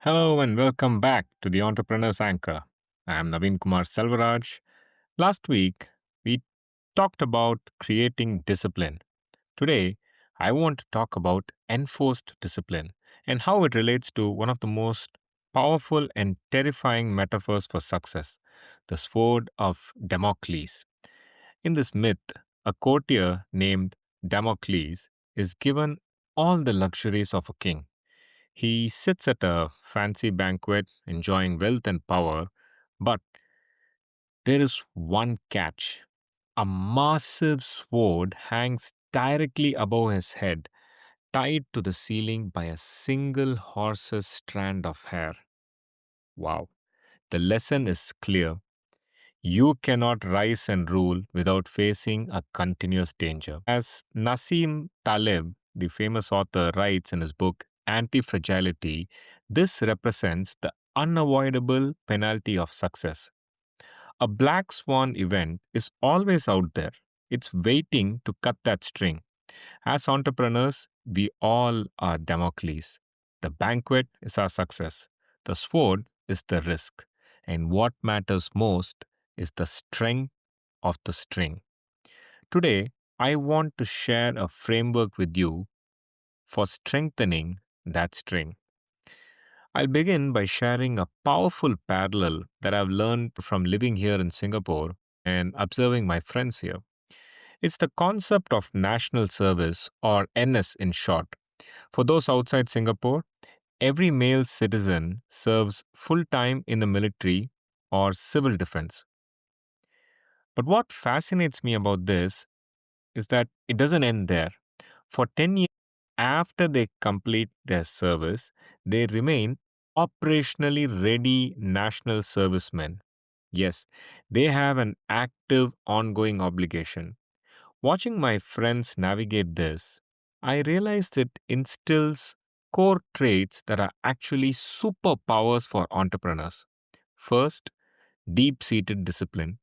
Hello and welcome back to the Entrepreneur's Anchor. I am Naveen Kumar Selvaraj. Last week, we talked about creating discipline. Today, I want to talk about enforced discipline and how it relates to one of the most powerful and terrifying metaphors for success, the sword of Damocles. In this myth, a courtier named Damocles is given all the luxuries of a king. He sits at a fancy banquet enjoying wealth and power, but there is one catch. A massive sword hangs directly above his head, tied to the ceiling by a single horse's strand of hair. Wow. The lesson is clear. You cannot rise and rule without facing a continuous danger. As Nassim Taleb, the famous author, writes in his book Antifragility, this represents the unavoidable penalty of success. A black swan event is always out there. It's waiting to cut that string. As entrepreneurs, we all are Damocles. The banquet is our success. The sword is the risk. And what matters most is the strength of the string. Today, I want to share a framework with you for strengthening that string. I'll begin by sharing a powerful parallel that I've learned from living here in Singapore and observing my friends here. It's the concept of national service, or NS in short. For those outside Singapore, every male citizen serves full time in the military or civil defense. But what fascinates me about this is that it doesn't end there. For 10 years after they complete their service, they remain operationally ready national servicemen. Yes, they have an active, ongoing obligation. Watching my friends navigate this, I realized it instills core traits that are actually superpowers for entrepreneurs. First, deep seated discipline.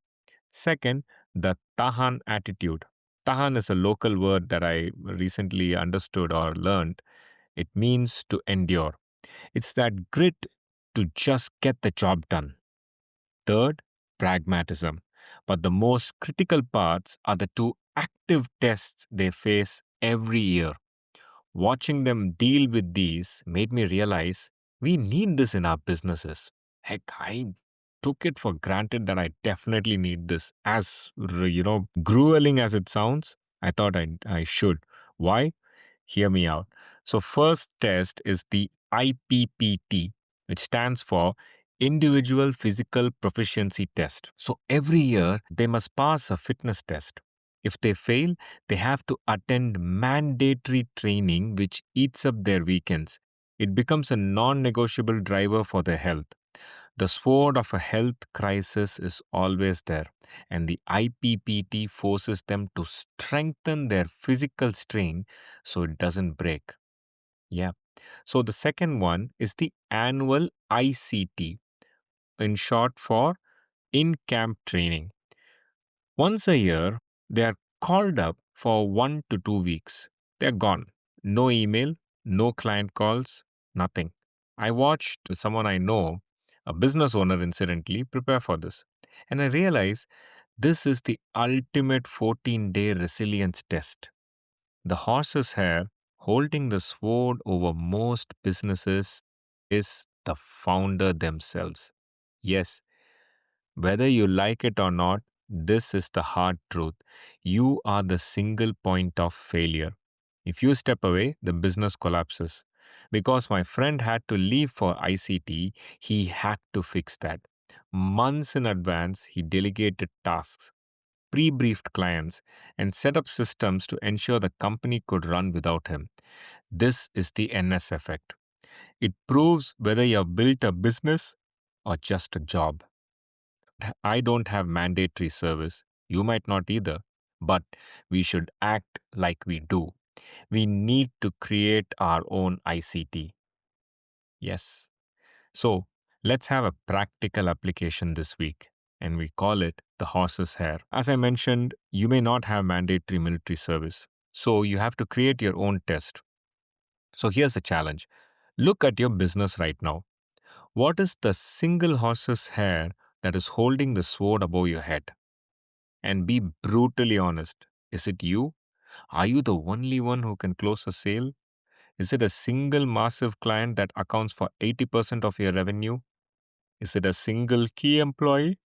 Second, the Tahan attitude. Tahan is a local word that I recently understood or learned. It means to endure. It's that grit to just get the job done. Third, pragmatism. But the most critical parts are the two active tests they face every year. Watching them deal with these made me realize we need this in our businesses. Heck, I took it for granted that I definitely need this. As grueling as it sounds, I thought I should. Why? Hear me out. So, first test is the IPPT, which stands for Individual Physical Proficiency Test. So, every year they must pass a fitness test. If they fail, they have to attend mandatory training, which eats up their weekends. It becomes a non negotiable driver for their health. The sword of a health crisis is always there, and the IPPT forces them to strengthen their physical strain so it doesn't break. Yeah. So the second one is the annual ICT, in short for in camp training. Once a year, they are called up for 1 to 2 weeks. They're gone. No email, no client calls, nothing. I watched someone I know, a business owner incidentally, prepare for this. And I realized this is the ultimate 14-day resilience test. The horse's hair holding the sword over most businesses is the founder themselves. Yes, whether you like it or not, this is the hard truth. You are the single point of failure. If you step away, the business collapses. Because my friend had to leave for ICT, he had to fix that. Months in advance, he delegated tasks, pre briefed clients, and set up systems to ensure the company could run without him. This is the NS effect. It proves whether you have built a business or just a job. I don't have mandatory service. You might not either. But we should act like we do. We need to create our own ICT. Yes. So let's have a practical application this week. And we call it the horse's hair. As I mentioned, you may not have mandatory military service. So you have to create your own test. So here's the challenge. Look at your business right now. What is the single horse's hair that is holding the sword above your head? And be brutally honest. Is it you? Are you the only one who can close a sale? Is it a single massive client that accounts for 80% of your revenue? Is it a single key employee?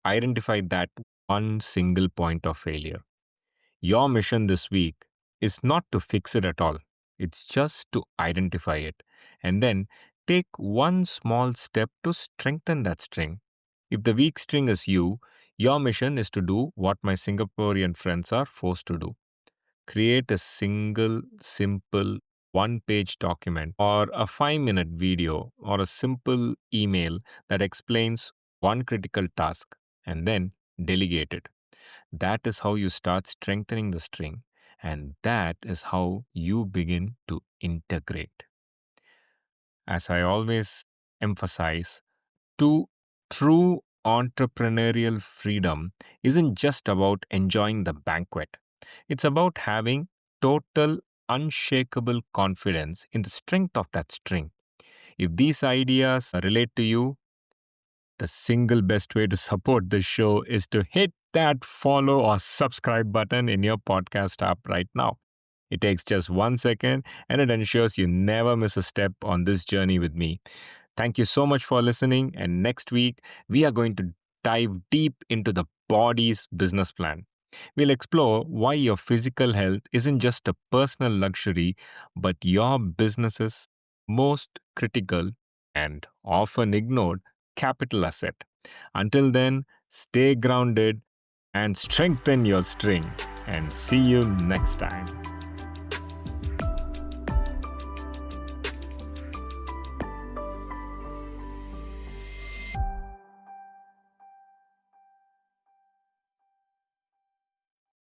Identify that one single point of failure. Your mission this week is not to fix it at all. It's just to identify it and then take one small step to strengthen that string. If the weak string is you, your mission is to do what my Singaporean friends are forced to do. Create a single, simple, one-page document or a 5-minute video or a simple email that explains one critical task and then delegate it. That is how you start strengthening the string, and that is how you begin to integrate. As I always emphasize, to true entrepreneurial freedom isn't just about enjoying the banquet. It's about having total, unshakable confidence in the strength of that string. If these ideas relate to you, the single best way to support this show is to hit that follow or subscribe button in your podcast app right now. It takes just 1 second and it ensures you never miss a step on this journey with me. Thank you so much for listening. And next week, we are going to dive deep into the body's business plan. We'll explore why your physical health isn't just a personal luxury, but your business's most critical and often ignored capital asset. Until then, stay grounded and strengthen your string. And see you next time.